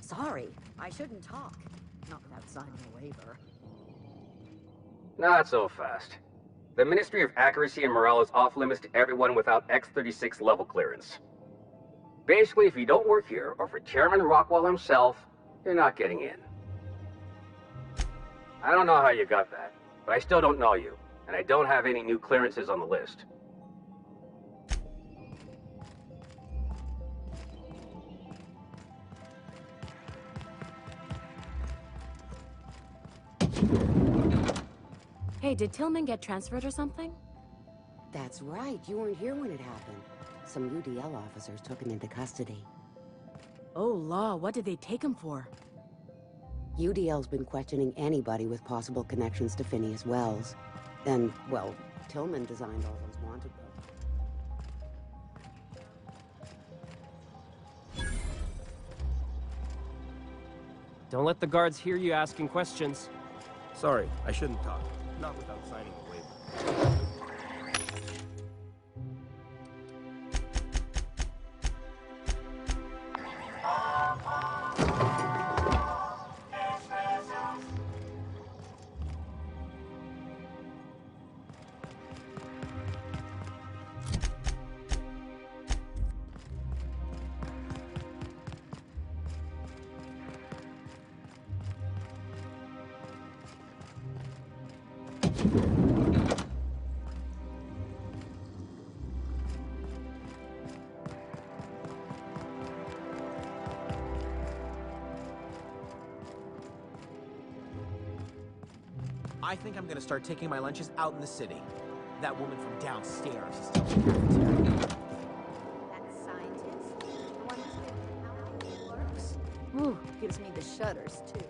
Sorry, I shouldn't talk. Not without signing a waiver. Not so fast. The Ministry of Accuracy and Morale is off limits to everyone without X-36 level clearance. Basically, if you don't work here, or for Chairman Rockwell himself, you're not getting in. I don't know how you got that, but I still don't know you, and I don't have any new clearances on the list. Hey, did Tillman get transferred or something? That's right, you weren't here when it happened. Some UDL officers took him into custody. Oh, law, what did they take him for? UDL's been questioning anybody with possible connections to Phineas Wells. And, well, Tillman designed all those wanted books. Don't let the guards hear you asking questions. Sorry, I shouldn't talk. Not without signing a waiver. I think I'm gonna start taking my lunches out in the city. That woman from downstairs is still in the cafeteria. That scientist? The one who's figuring out how it works? Ooh, gives me the shudders, too.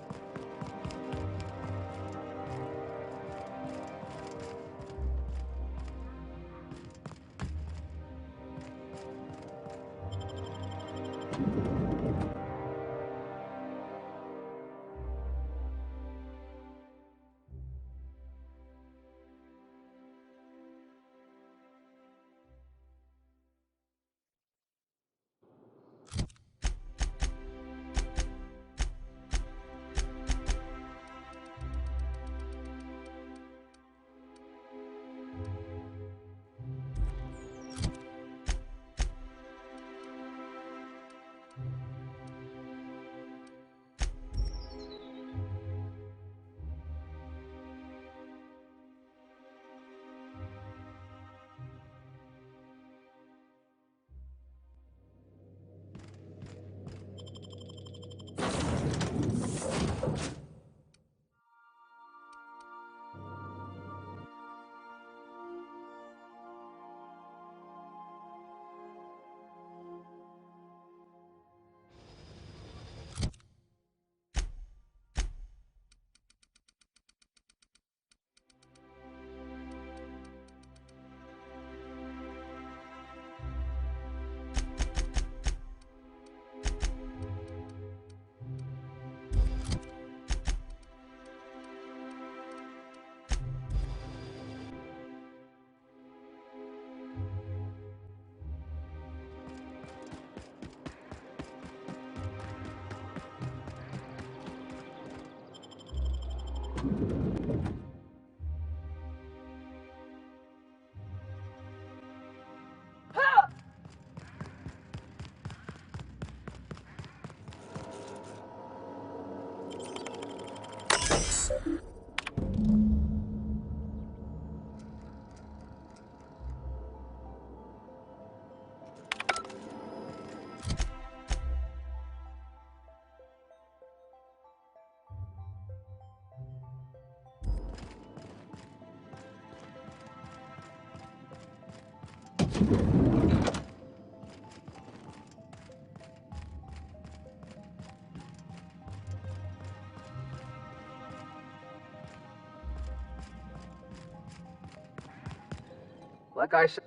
Like I said...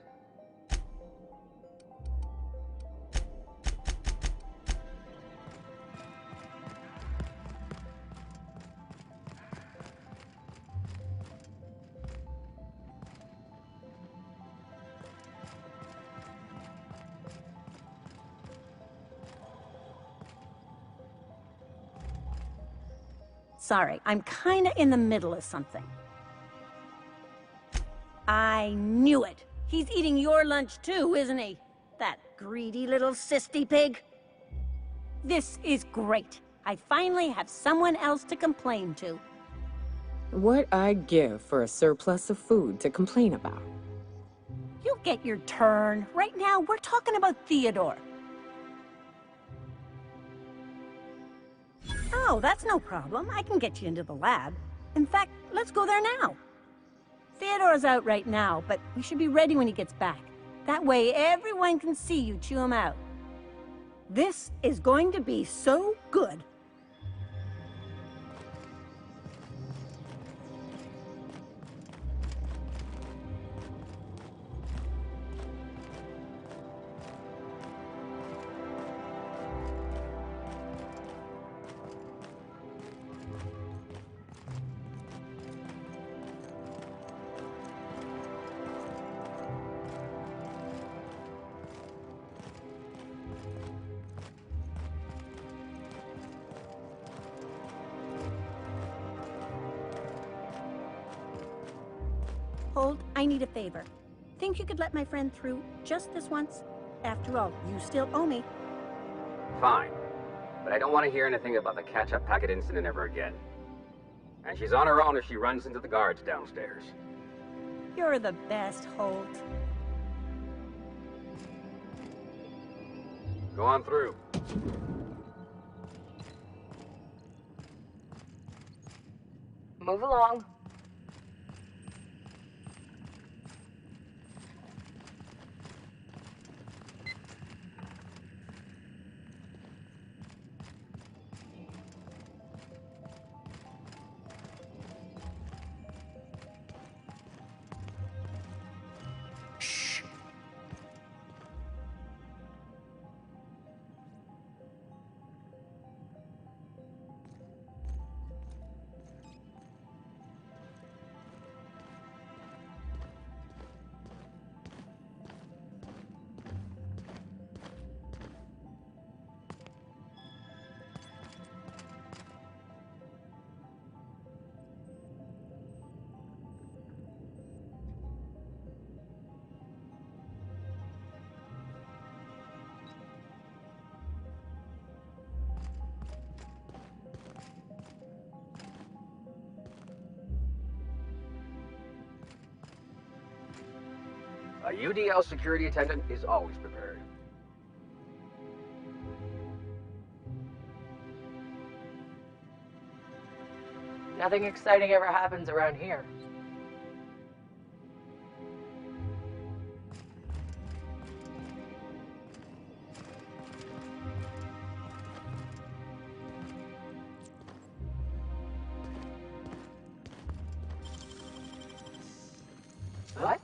Sorry, I'm kinda in the middle of something. I knew it. He's eating your lunch too, isn't he? That greedy little cysty pig. This is great. I finally have someone else to complain to. What I'd give for a surplus of food to complain about. You'll get your turn. Right now, we're talking about Theodore. Oh, that's no problem. I can get you into the lab. In fact, let's go there now. Theodore's out right now, but we should be ready when he gets back. That way, everyone can see you chew him out. This is going to be so good. Hold, I need a favor. Think you could let my friend through just this once? After all, you still owe me. Fine. But I don't want to hear anything about the catch-up packet incident ever again. And she's on her own if she runs into the guards downstairs. You're the best, Holt. Go on through. Move along. A UDL security attendant is always prepared. Nothing exciting ever happens around here. What?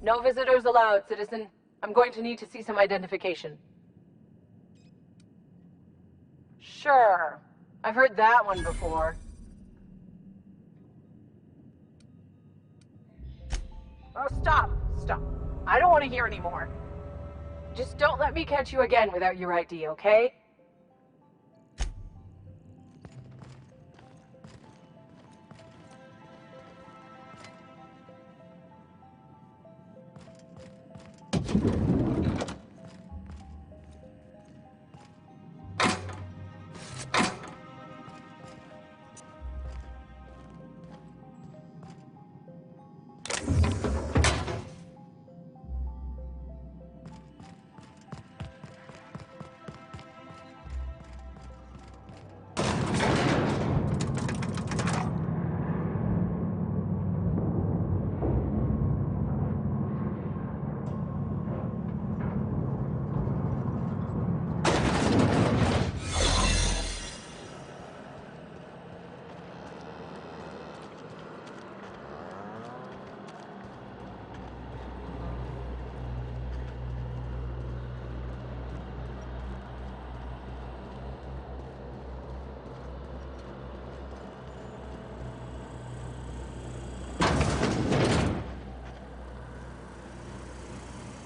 No visitors allowed, citizen. I'm going to need to see some identification. Sure. I've heard that one before. Oh, stop. Stop. I don't want to hear anymore. Just don't let me catch you again without your ID, okay?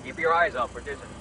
Keep your eyes out for distance.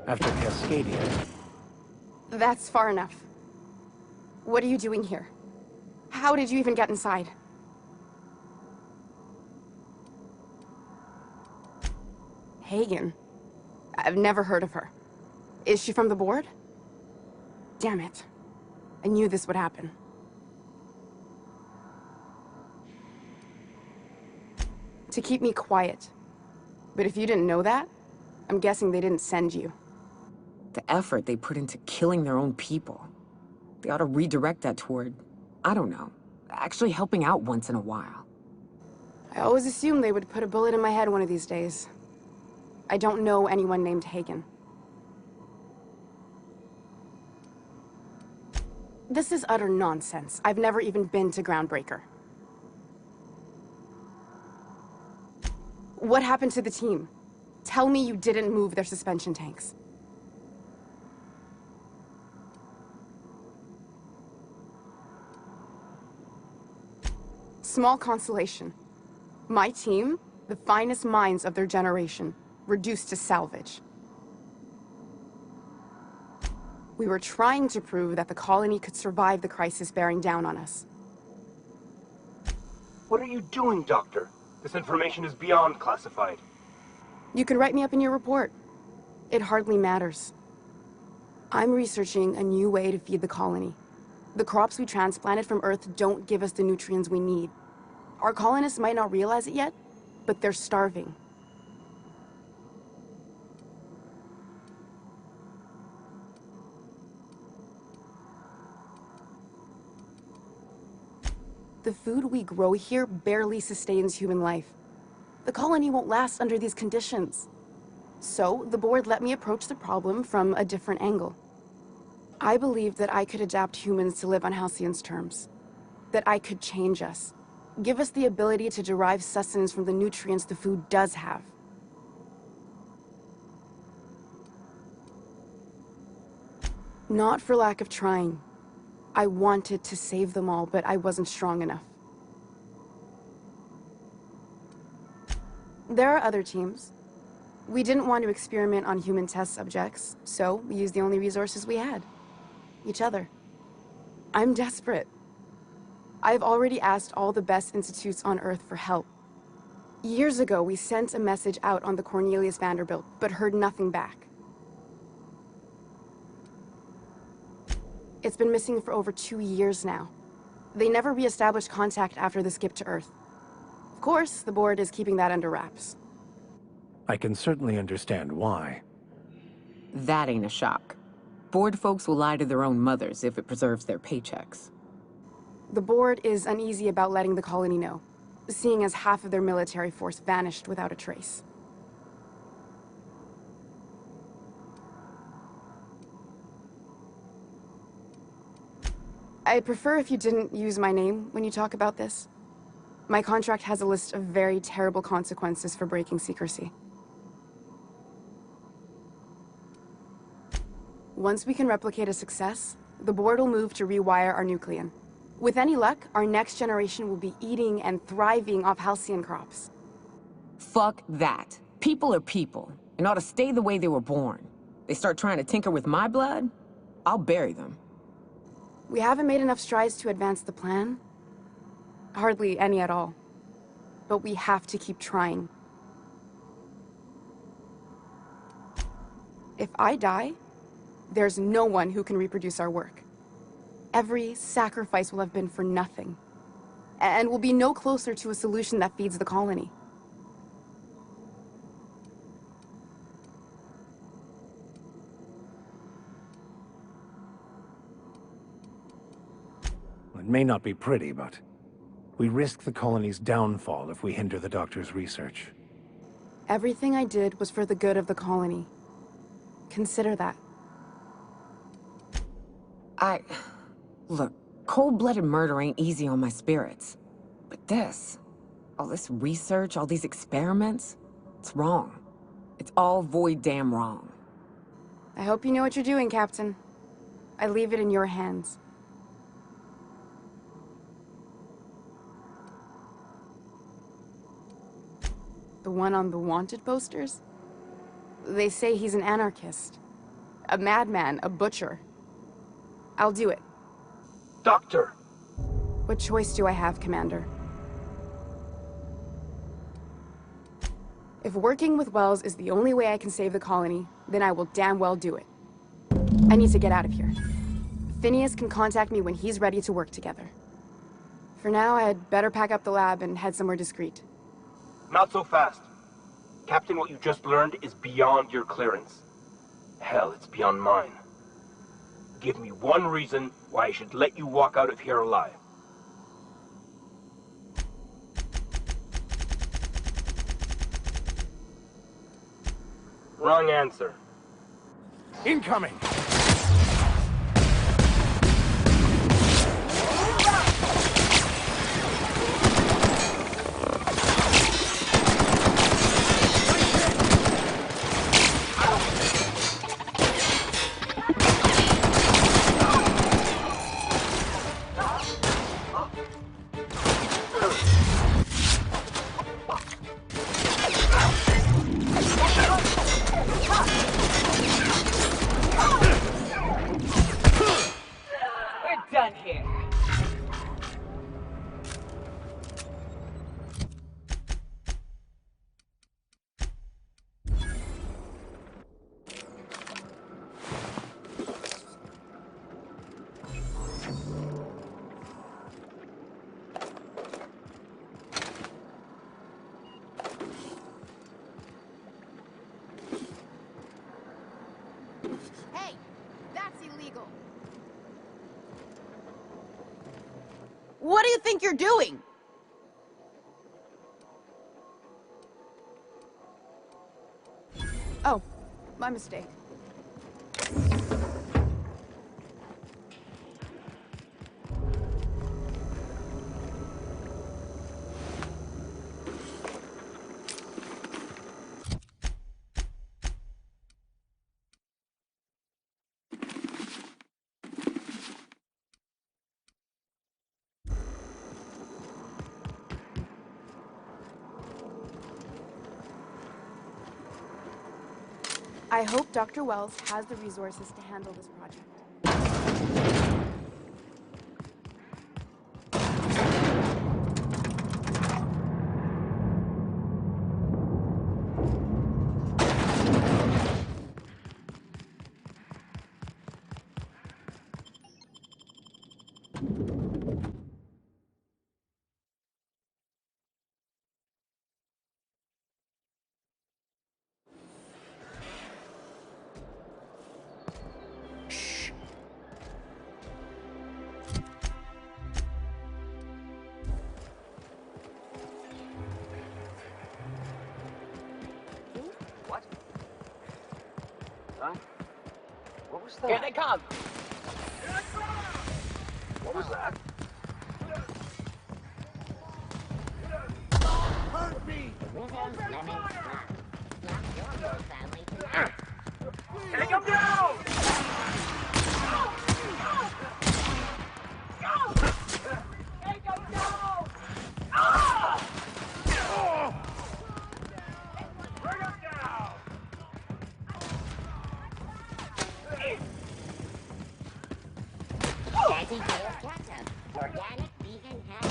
After Cascadia, That's far enough. What are you doing here? How did you even get inside? Hagen? I've never heard of her. Is she from the board? Damn it. I knew this would happen. To keep me quiet. But if you didn't know that, I'm guessing they didn't send you. The effort they put into killing their own people. They ought to redirect that toward, I don't know, actually helping out once in a while. I always assumed they would put a bullet in my head one of these days. I don't know anyone named Hagen. This is utter nonsense. I've never even been to Groundbreaker. What happened to the team? Tell me you didn't move their suspension tanks. Small consolation. My team, the finest minds of their generation, reduced to salvage. We were trying to prove that the colony could survive the crisis bearing down on us. what are you doing, Doctor? This information is beyond classified. You can write me up in your report. It hardly matters. I'm researching a new way to feed the colony. The crops we transplanted from Earth don't give us the nutrients we need. Our colonists might not realize it yet, but they're starving. The food we grow here barely sustains human life. The colony won't last under these conditions. So, the board let me approach the problem from a different angle. I believed that I could adapt humans to live on Halcyon's terms. That I could change us. Give us the ability to derive sustenance from the nutrients the food does have. Not for lack of trying. I wanted to save them all, but I wasn't strong enough. There are other teams. We didn't want to experiment on human test subjects, so we used the only resources we had. Each other. I'm desperate. I've already asked all the best institutes on Earth for help. Years ago, we sent a message out on the Cornelius Vanderbilt, but heard nothing back. It's been missing for over 2 years now. They never re-established contact after the skip to Earth. Of course, the board is keeping that under wraps. I can certainly understand why. That ain't a shock. Board folks will lie to their own mothers if it preserves their paychecks. The board is uneasy about letting the colony know, seeing as half of their military force vanished without a trace. I'd prefer if you didn't use my name when you talk about this. My contract has a list of very terrible consequences for breaking secrecy. Once we can replicate a success, the board will move to rewire our nucleon. With any luck, our next generation will be eating and thriving off Halcyon crops. Fuck that. People are people, and ought to stay the way they were born. They start trying to tinker with my blood, I'll bury them. We haven't made enough strides to advance the plan. Hardly any at all. But we have to keep trying. If I die, there's no one who can reproduce our work. Every sacrifice will have been for nothing. And we'll be no closer to a solution that feeds the colony. It may not be pretty, but we risk the colony's downfall if we hinder the doctor's research. Everything I did was for the good of the colony. Consider that. Look, cold-blooded murder ain't easy on my spirits. But this, all this research, all these experiments, it's wrong. It's all void damn wrong. I hope you know what you're doing, Captain. I leave it in your hands. The one on the wanted posters? They say he's an anarchist. a madman, a butcher. I'll do it. Doctor! What choice do I have, Commander? If working with Wells is the only way I can save the colony, then I will damn well do it. I need to get out of here. Phineas can contact me when he's ready to work together. For now, I'd better pack up the lab and head somewhere discreet. Not so fast. Captain, what you just learned is beyond your clearance. Hell, it's beyond mine. Give me one reason why I should let you walk out of here alive. Wrong answer. Incoming! We're done here. Hey! That's illegal! What do you think you're doing? Oh, my mistake. I hope Dr. Wells has the resources to handle this project. What? Huh? What was that? Here they come. What was that? Take him down! Take them down! Bring him down! Daddy Dale's Ketchup. Organic, vegan, happy.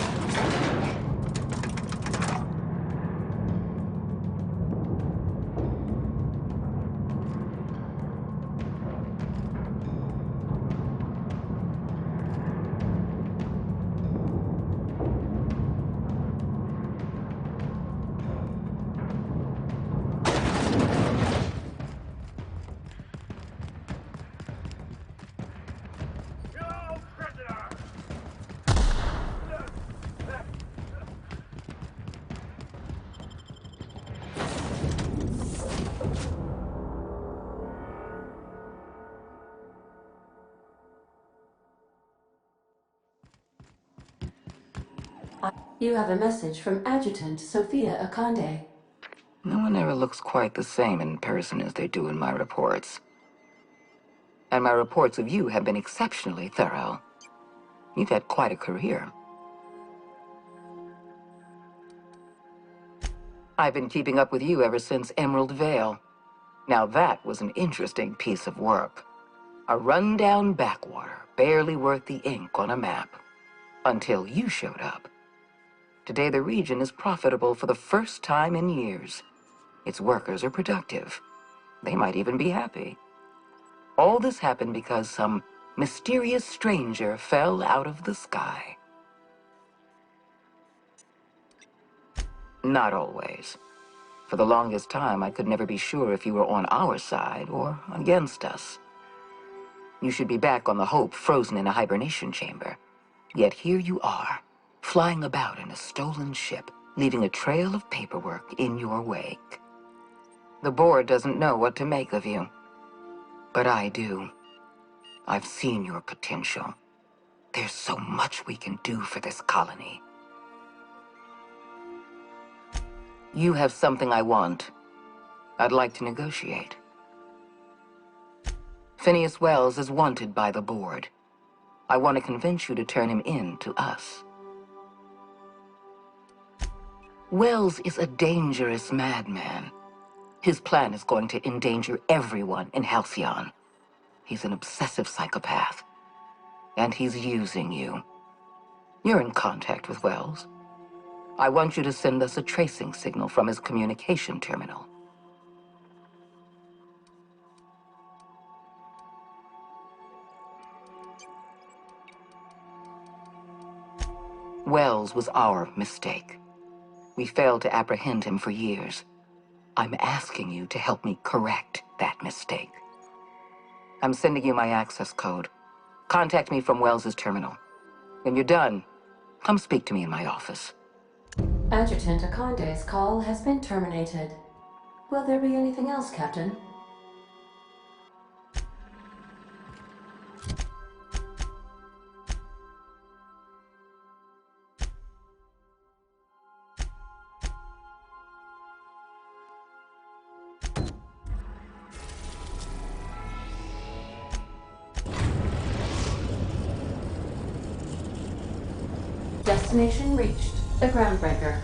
Go, prisoner! You have a message from Adjutant Sophia Akande. No one ever looks quite the same in person as they do in my reports. And my reports of you have been exceptionally thorough. You've had quite a career. I've been keeping up with you ever since Emerald Vale. Now that was an interesting piece of work. A rundown backwater, barely worth the ink on a map. Until you showed up. Today the region is profitable for the first time in years. Its workers are productive. They might even be happy. All this happened because some mysterious stranger fell out of the sky. Not always. For the longest time, I could never be sure if you were on our side or against us. You should be back on the Hope, frozen in a hibernation chamber. Yet here you are, flying about in a stolen ship, leaving a trail of paperwork in your wake. The board doesn't know what to make of you. But I do. I've seen your potential. There's so much we can do for this colony. You have something I want. I'd like to negotiate. Phineas Wells is wanted by the board. I want to convince you to turn him in to us. Wells is a dangerous madman. His plan is going to endanger everyone in Halcyon. He's an obsessive psychopath. And he's using you. You're in contact with Wells. I want you to send us a tracing signal from his communication terminal. Wells was our mistake. We failed to apprehend him for years. I'm asking you to help me correct that mistake. I'm sending you my access code. Contact me from Wells's terminal. When you're done, come speak to me in my office. Adjutant Akonde's call has been terminated. Will there be anything else, Captain? Destination reached. The Groundbreaker.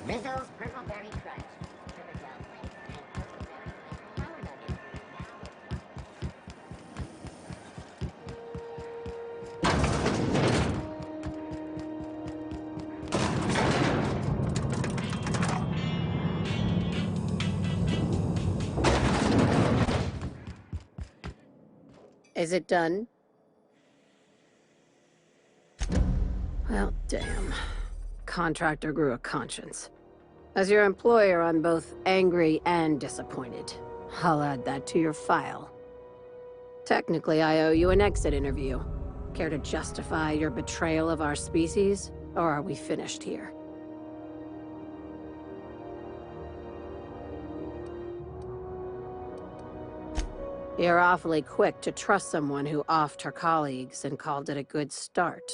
Mizzle's Purpleberry Crunch. Sugar-Gel Flakes and Purpleberry Power Nuggets. Is it done? Well, damn. Contractor grew a conscience. As your employer, I'm both angry and disappointed. I'll add that to your file. Technically, I owe you an exit interview. Care to justify your betrayal of our species, or are we finished here? You're awfully quick to trust someone who offed her colleagues and called it a good start.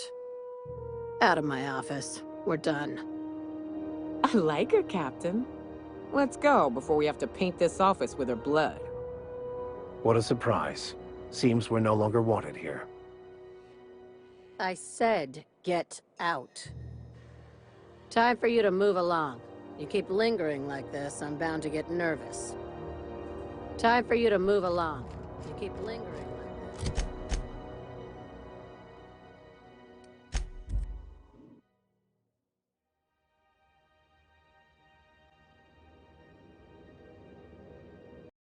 Out of my office. We're done. I like her, Captain. Let's go before we have to paint this office with her blood. What a surprise. Seems we're no longer wanted here. I said, get out. Time for you to move along. You keep lingering like this, I'm bound to get nervous. Time for you to move along. You keep lingering.